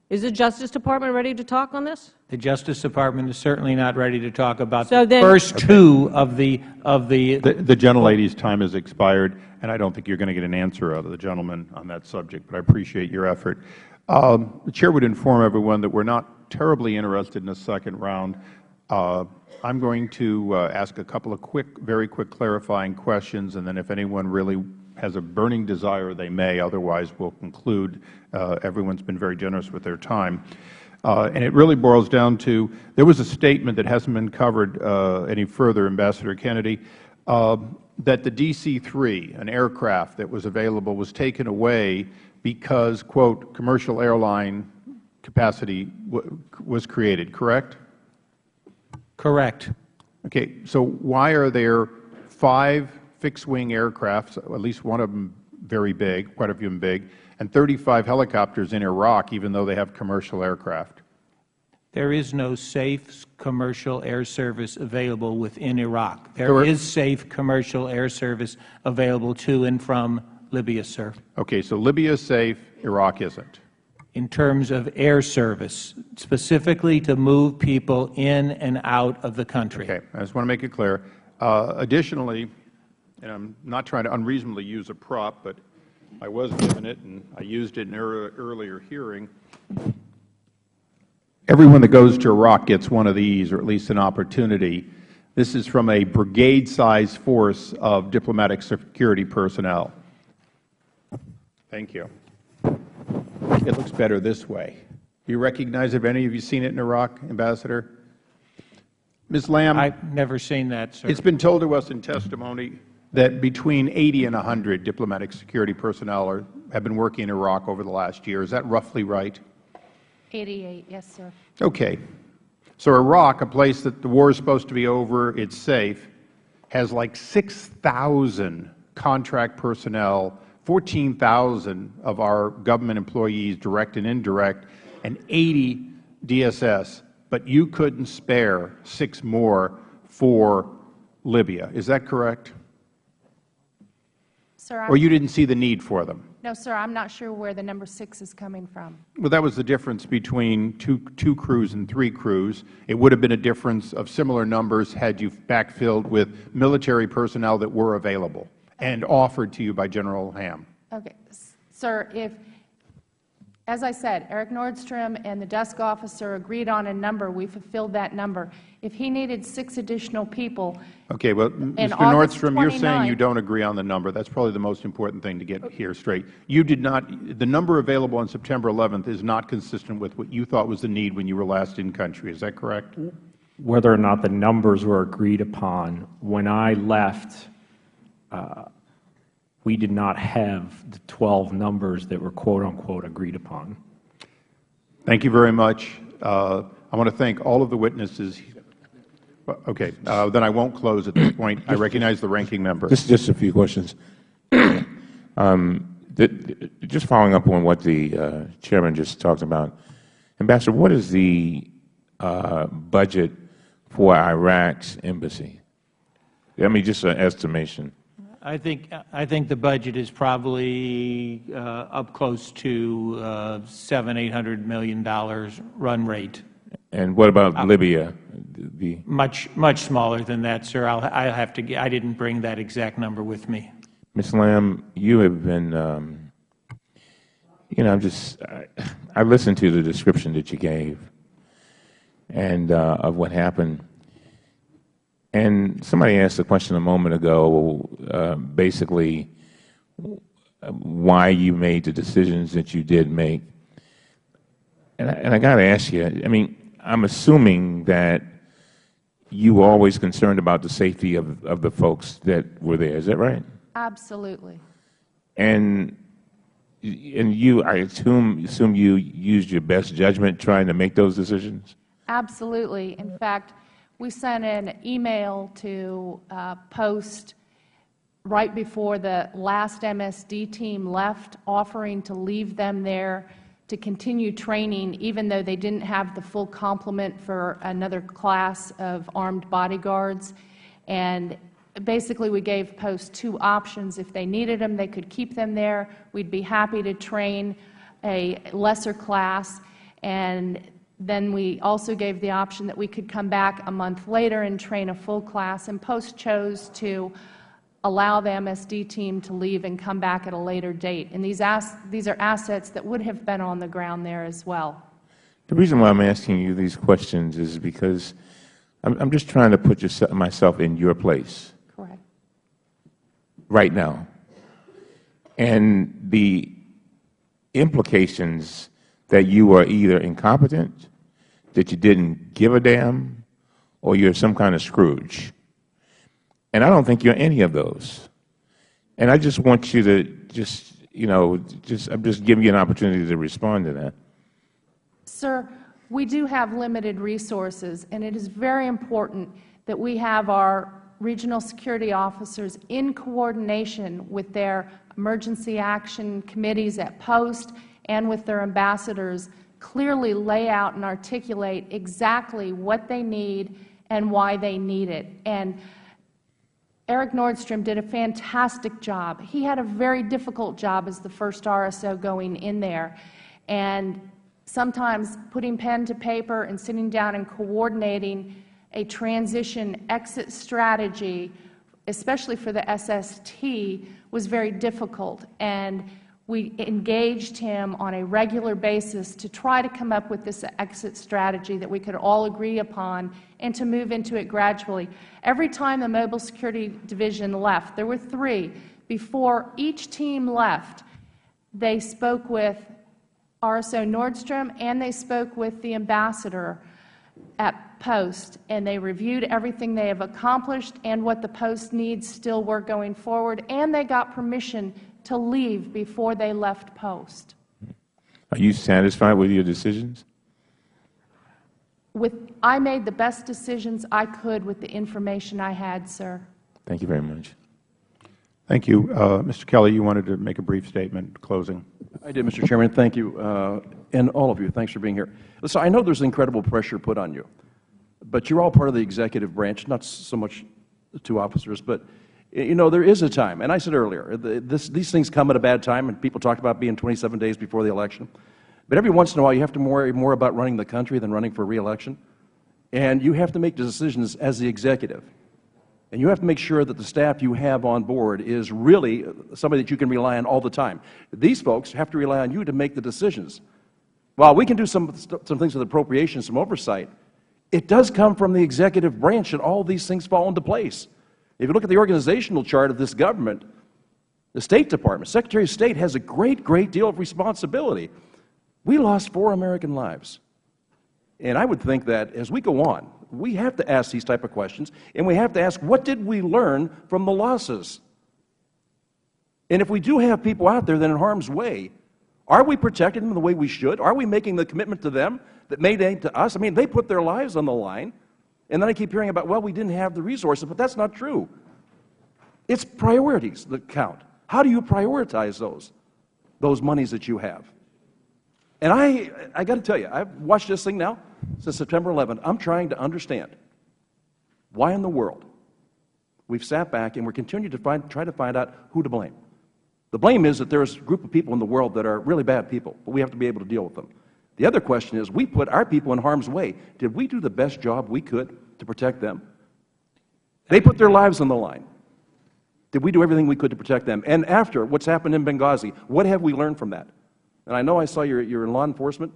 Is the Justice Department ready to talk on this? The Justice Department is certainly not ready to talk about the first two of the The gentlelady's time has expired, and I don't think you're going to get an answer out of the gentleman on that subject, but I appreciate your effort. The Chair would inform everyone that we're not terribly interested in a second round. I'm going to ask a couple of very quick clarifying questions, and then if anyone really has a burning desire, they may. Otherwise, we'll conclude. Everyone's been very generous with their time. And it really boils down to, there was a statement that hasn't been covered any further, Ambassador Kennedy, that the DC-3, an aircraft that was available, was taken away because, quote, commercial airline capacity was created, correct? Correct. Okay. So why are there 5 fixed-wing aircraft, at least one of them very big, quite a few of them big, and 35 helicopters in Iraq, even though they have commercial aircraft? There is no safe commercial air service available within Iraq. There is safe commercial air service available to and from Libya, sir. Okay. So Libya is safe, Iraq isn't. In terms of air service, specifically to move people in and out of the country. Okay. I just want to make it clear. Additionally, and I'm not trying to unreasonably use a prop, but I was given it, and I used it in an earlier hearing. Everyone that goes to Iraq gets one of these, or at least an opportunity. This is from a brigade-sized force of diplomatic security personnel. Thank you. It looks better this way. Do you recognize, have any of you seen it in Iraq, Ambassador? Ms. Lamb? I've never seen that, sir. It's been told to us in testimony that between 80 and 100 diplomatic security personnel have been working in Iraq over the last year. Is that roughly right? 88, yes, sir. Okay. So Iraq, a place that the war is supposed to be over, it's safe, has like 6,000 contract personnel, 14,000 of our government employees, direct and indirect, and 80 DSS. But you couldn't spare 6 more for Libya. Is that correct? Sir, Or you didn't see the need for them? No, sir, I'm not sure where the number 6 is coming from. Well, that was the difference between two crews and 3 crews. It would have been a difference of similar numbers had you backfilled with military personnel that were available and offered to you by General Ham. Okay. Sir, as I said, Eric Nordstrom and the desk officer agreed on a number. We fulfilled that number. If he needed 6 additional people, Okay, well, Mr. Nordstrom, you're saying you don't agree on the number. That's probably the most important thing to get here straight. You did not, the number available on September 11th is not consistent with what you thought was the need when you were last in country. Is that correct? Whether or not the numbers were agreed upon, when I left, we did not have the 12 numbers that were quote-unquote agreed upon. Thank you very much. I want to thank all of the witnesses. Okay, then I won't close at this point. I recognize the ranking member. Just a few questions. Just following up on what the Chairman just talked about, Ambassador, what is the budget for Iraq's embassy? I mean, just an estimation. I think the budget is probably up close to $700–800 million run rate. And what about Libya? Much smaller than that, sir. I have to. I didn't bring that exact number with me. Ms. Lamb, you have been. You know, I listened to the description that you gave, and of what happened. And somebody asked a question a moment ago, basically, why you made the decisions that you did make. And I got to ask you, I mean, I'm assuming that you were always concerned about the safety of the folks that were there. Is that right? Absolutely. And you, I assume you used your best judgment trying to make those decisions? Absolutely. In fact, we sent an email to Post right before the last MSD team left, offering to leave them there to continue training, even though they didn't have the full complement for another class of armed bodyguards. And basically, we gave Post 2 options. If they needed them, they could keep them there. We'd be happy to train a lesser class. And then we also gave the option that we could come back a month later and train a full class. And Post chose to allow the MSD team to leave and come back at a later date. And these are assets that would have been on the ground there as well. The reason why I'm asking you these questions is because I'm just trying to put myself in your place. Correct. Right now. And the implications that you are either incompetent, that you didn't give a damn, or you're some kind of Scrooge. And I don't think you're any of those. And I just want you to I'm just giving you an opportunity to respond to that. Sir, we do have limited resources, and it is very important that we have our regional security officers in coordination with their emergency action committees at Post and with their ambassadors clearly lay out and articulate exactly what they need and why they need it. And Eric Nordstrom did a fantastic job. He had a very difficult job as the first RSO going in there. And sometimes putting pen to paper and sitting down and coordinating a transition exit strategy, especially for the SST, was very difficult. And we engaged him on a regular basis to try to come up with this exit strategy that we could all agree upon and to move into it gradually. Every time the Mobile Security Division left, there were 3, before each team left, they spoke with RSO Nordstrom and they spoke with the ambassador at Post, and they reviewed everything they have accomplished and what the Post needs still were going forward, and they got permission to leave before they left Post. Are you satisfied with your decisions? I made the best decisions I could with the information I had, sir. Thank you very much. Thank you. Mr. Kelly, you wanted to make a brief statement closing. I did, Mr. Chairman. Thank you. And all of you, thanks for being here. Listen, I know there's incredible pressure put on you, but you're all part of the executive branch, not so much the 2 officers, but You know, there is a time, and I said earlier, these things come at a bad time, and people talked about being 27 days before the election. But every once in a while, you have to worry more about running the country than running for re-election. And you have to make decisions as the executive. And you have to make sure that the staff you have on board is really somebody that you can rely on all the time. These folks have to rely on you to make the decisions. While we can do some things with appropriations, some oversight, it does come from the executive branch, and all these things fall into place. If you look at the organizational chart of this government, the State Department, Secretary of State has a great deal of responsibility. We lost 4 American lives. And I would think that as we go on, we have to ask these type of questions, and we have to ask, what did we learn from the losses? And if we do have people out there that are in harm's way, are we protecting them the way we should? Are we making the commitment to them that made aid to us? I mean, they put their lives on the line, and then I keep hearing about, well, we didn't have the resources, but that's not true. It's priorities that count. How do you prioritize those monies that you have? And I got to tell you, I've watched this thing now since September 11th. I'm trying to understand why in the world we've sat back and we're continuing to try to find out who to blame. The blame is that there's a group of people in the world that are really bad people, but we have to be able to deal with them. The other question is, we put our people in harm's way. Did we do the best job we could to protect them? They put their lives on the line. Did we do everything we could to protect them? And after what's happened in Benghazi, what have we learned from that? And I know I saw you're in law enforcement,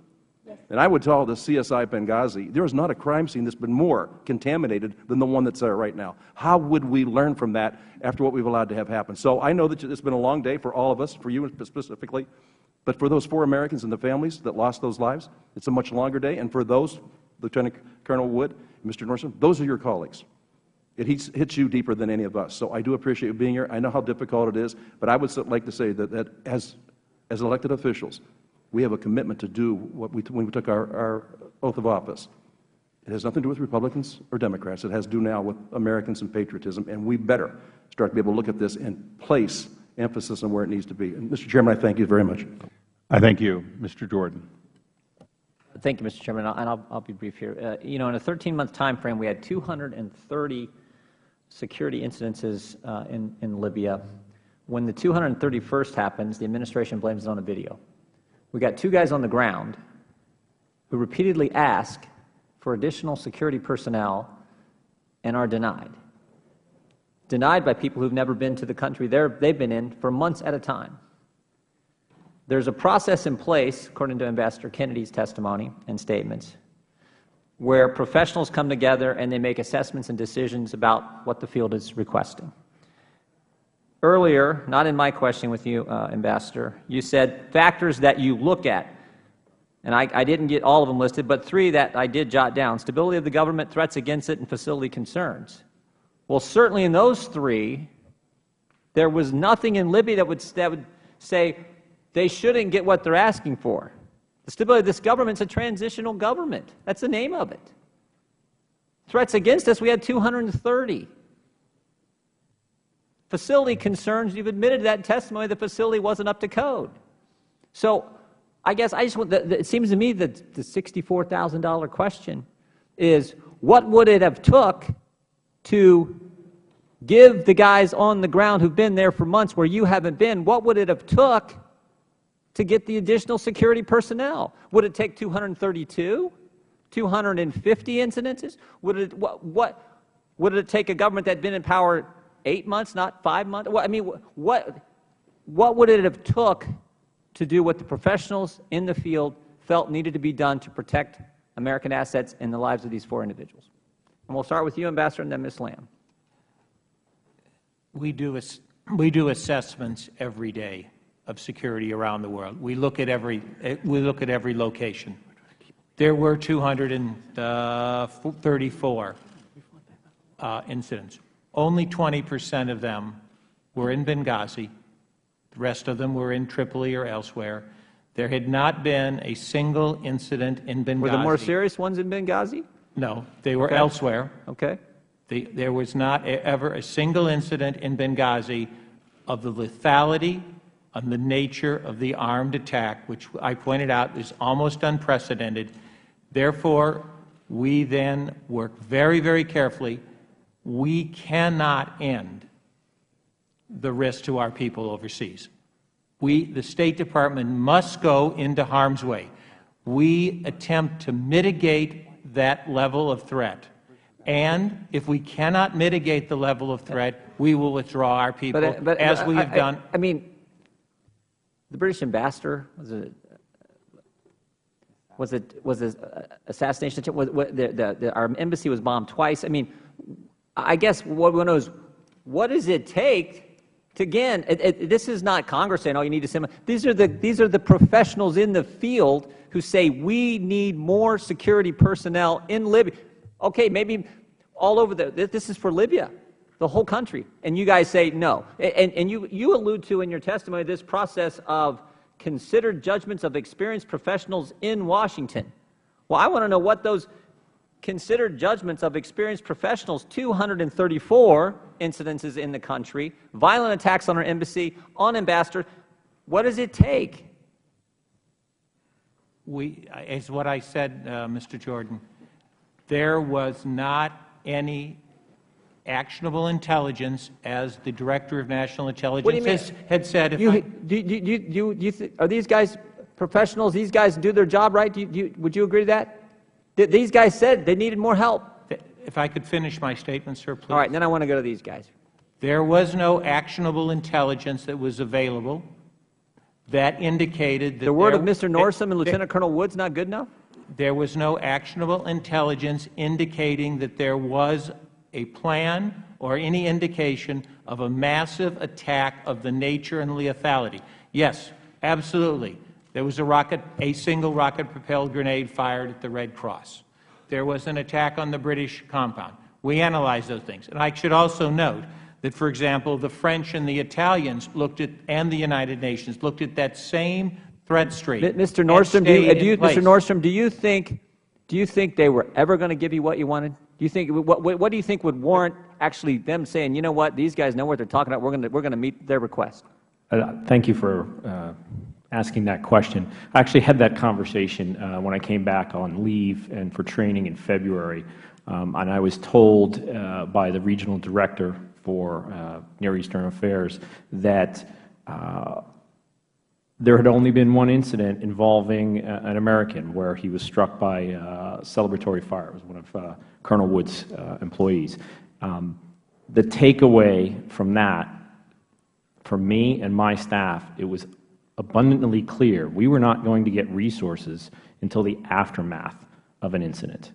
yes. And I would tell the CSI Benghazi, there is not a crime scene that's been more contaminated than the one that's there right now. How would we learn from that after what we've allowed to have happen? So I know that it's been a long day for all of us, for you specifically, but for those 4 Americans and the families that lost those lives, it's a much longer day. And for those, Lieutenant Colonel Wood, Mr. Nordstrom, those are your colleagues. It hits you deeper than any of us. So I do appreciate you being here. I know how difficult it is, but I would like to say that as elected officials, we have a commitment to do what when we took our oath of office. It has nothing to do with Republicans or Democrats. It has to do now with Americans and patriotism, and we better start to be able to look at this and place emphasis on where it needs to be. And Mr. Chairman, I thank you very much. I thank you. Mr. Jordan. Thank you, Mr. Chairman, and I'll be brief here. You know, in a 13-month time frame, we had 230 security incidences in Libya. When the 231st happens, the administration blames it on a video. We got 2 guys on the ground who repeatedly ask for additional security personnel and are denied. Denied by people who've never been to the country they've been in for months at a time. There's a process in place, according to Ambassador Kennedy's testimony and statements, where professionals come together and they make assessments and decisions about what the field is requesting. Earlier, not in my question with you, Ambassador, you said factors that you look at, and I didn't get all of them listed, but 3 that I did jot down: stability of the government, threats against it, and facility concerns. Well, certainly in those 3, there was nothing in Libya that would say they shouldn't get what they're asking for. The stability of this government is a transitional government. That's the name of it. Threats against us, we had 230. Facility concerns, you've admitted that in testimony the facility wasn't up to code. So I guess I just want, it seems to me that the $64,000 question is, what would it have took to give the guys on the ground who've been there for months where you haven't been, what would it have took to get the additional security personnel? Would it take 232? 250 incidences? What would it take a government that had been in power 8 months, not 5 months? I mean, what would it have took to do what the professionals in the field felt needed to be done to protect American assets and the lives of these 4 individuals? And we'll start with you, Ambassador, and then Ms. Lamb. We do assessments every day of security around the world. We look at every location. There were 234 incidents. Only 20% of them were in Benghazi. The rest of them were in Tripoli or elsewhere. There had not been a single incident in Benghazi. Were the more serious ones in Benghazi? No, they were elsewhere. Okay. There was not ever a single incident in Benghazi of the lethality, of the nature of the armed attack, which I pointed out is almost unprecedented. Therefore, we then work very, very carefully. We cannot end the risk to our people overseas. The State Department must go into harm's way. We attempt to mitigate that level of threat. And if we cannot mitigate the level of threat, we will withdraw our people, as we have done. I mean, the British ambassador, was it assassination? Our embassy was bombed twice. I mean, I guess what we want to know is, what does it take to, again, this is not Congress saying, oh, you need to send. These are the professionals in the field who say we need more security personnel in Libya. Okay, maybe all over this is for Libya, the whole country, and you guys say no. And you allude to in your testimony this process of considered judgments of experienced professionals in Washington. Well, I want to know what those considered judgments of experienced professionals, 234 incidences in the country, violent attacks on our embassy, on ambassadors, what does it take? As what I said, Mr. Jordan, there was not any actionable intelligence, as the Director of National Intelligence had said. Are these guys professionals? These guys do their job right? Would you agree to that? These guys said they needed more help. If I could finish my statement, sir, please. All right, and then I want to go to these guys. There was no actionable intelligence that was available that indicated that the word of Mr. Nordstrom and Lieutenant Colonel Wood's not good enough? There was no actionable intelligence indicating that there was a plan or any indication of a massive attack of the nature and lethality. Yes, absolutely. There was a single rocket-propelled grenade fired at the Red Cross. There was an attack on the British compound. We analyzed those things. And I should also note that, for example, the French and the Italians and the United Nations looked at that same threat stream. Mr. Nordstrom, Mr. Nordstrom, do you think they were ever going to give you what you wanted? Do you think what do you think would warrant actually them saying, you know what, these guys know what they're talking about. We're going to meet their request? Thank you for asking that question. I actually had that conversation when I came back on leave and for training in February, and I was told by the regional director for Near Eastern Affairs that there had only been one incident involving an American where he was struck by celebratory fire. It was one of Colonel Wood's employees. The takeaway from that, for me and my staff, it was abundantly clear we were not going to get resources until the aftermath of an incident.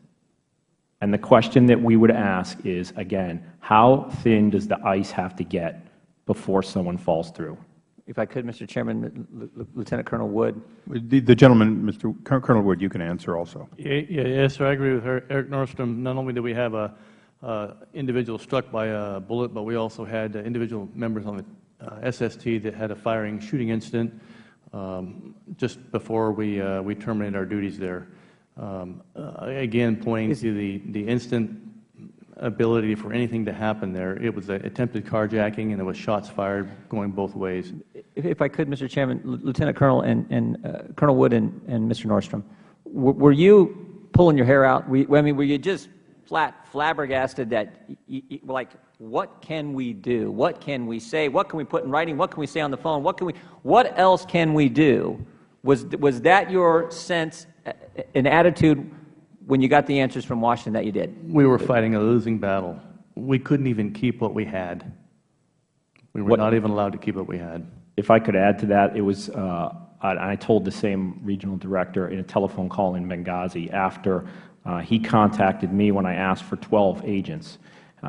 And the question that we would ask is, again, how thin does the ice have to get before someone falls through? If I could, Mr. Chairman, Lieutenant Colonel Wood. The gentleman, Colonel Wood, you can answer also. Yes, sir, I agree with Eric Nordstrom. Not only did we have an individual struck by a bullet, but we also had individual members on the SST that had a shooting incident just before we terminated our duties there. Again, pointing to the instant ability for anything to happen there. It was an attempted carjacking, and there was shots fired going both ways. If I could, Mr. Chairman, Lieutenant Colonel and Colonel Wood and Mr. Nordstrom, were you pulling your hair out? Were you just flabbergasted that, like, what can we do? What can we say? What can we put in writing? What can we say on the phone? What else can we do? Was that your sense, an attitude when you got the answers from Washington that you did? We were fighting a losing battle. We couldn't even keep what we had. We were not even allowed to keep what we had. If I could add to that, it was, I told the same regional director in a telephone call in Benghazi after he contacted me when I asked for 12 agents.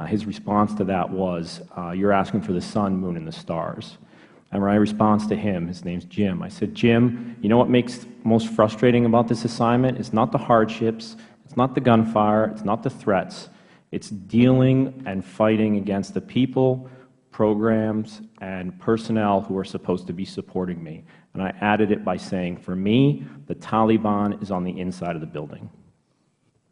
His response to that was, you're asking for the sun, moon, and the stars. And my response to him, his name's Jim, I said, Jim, you know what makes most frustrating about this assignment? It's not the hardships, it's not the gunfire, it's not the threats. It's dealing and fighting against the people, programs, and personnel who are supposed to be supporting me. And I added it by saying, for me, the Taliban is on the inside of the building.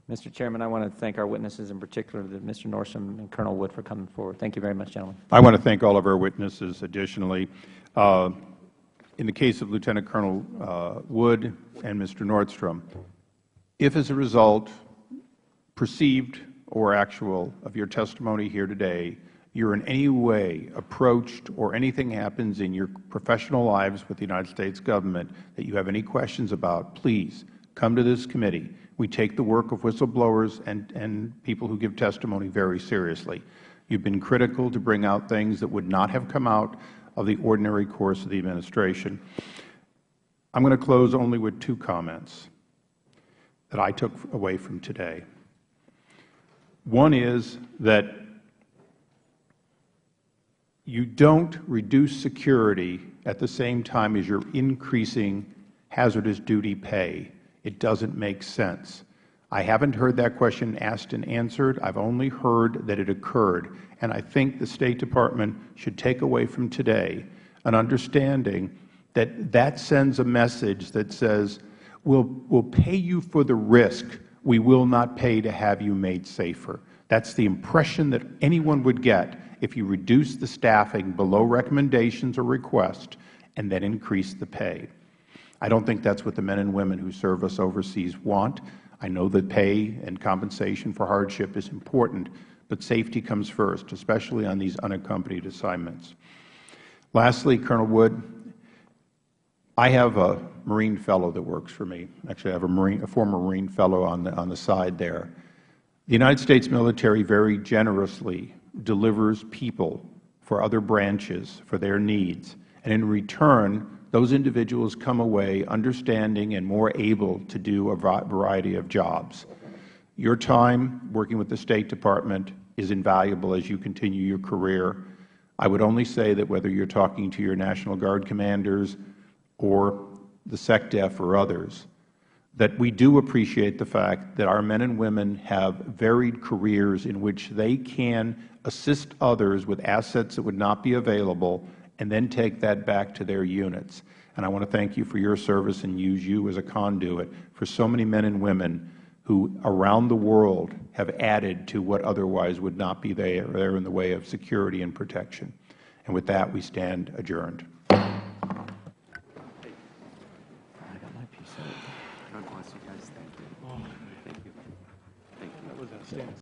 Mr. Chairman, I want to thank our witnesses, in particular Mr. Nordstrom and Colonel Wood, for coming forward. Thank you very much, gentlemen. I want to thank all of our witnesses additionally. In the case of Lieutenant Colonel Wood and Mr. Nordstrom, if as a result, perceived or actual, of your testimony here today, you're in any way approached or anything happens in your professional lives with the United States government that you have any questions about, please come to this committee. We take the work of whistleblowers and people who give testimony very seriously. You've been critical to bring out things that would not have come out of the ordinary course of the administration. I'm going to close only with two comments that I took away from today. One is that you don't reduce security at the same time as you're increasing hazardous duty pay. It doesn't make sense. I haven't heard that question asked and answered. I've only heard that it occurred. And I think the State Department should take away from today an understanding that that sends a message that says, we'll pay you for the risk. We will not pay to have you made safer. That's the impression that anyone would get if you reduce the staffing below recommendations or requests and then increase the pay. I don't think that's what the men and women who serve us overseas want. I know that pay and compensation for hardship is important, but safety comes first, especially on these unaccompanied assignments. Lastly, Colonel Wood, I have a Marine fellow that works for me. Actually, I have a former Marine fellow on the side there. The United States military very generously delivers people for other branches for their needs, and in return, those individuals come away understanding and more able to do a variety of jobs. Your time working with the State Department is invaluable as you continue your career. I would only say that whether you're talking to your National Guard commanders or the SecDef or others, that we do appreciate the fact that our men and women have varied careers in which they can assist others with assets that would not be available and then take that back to their units. And I want to thank you for your service and use you as a conduit for so many men and women who around the world have added to what otherwise would not be there in the way of security and protection. And with that, we stand adjourned.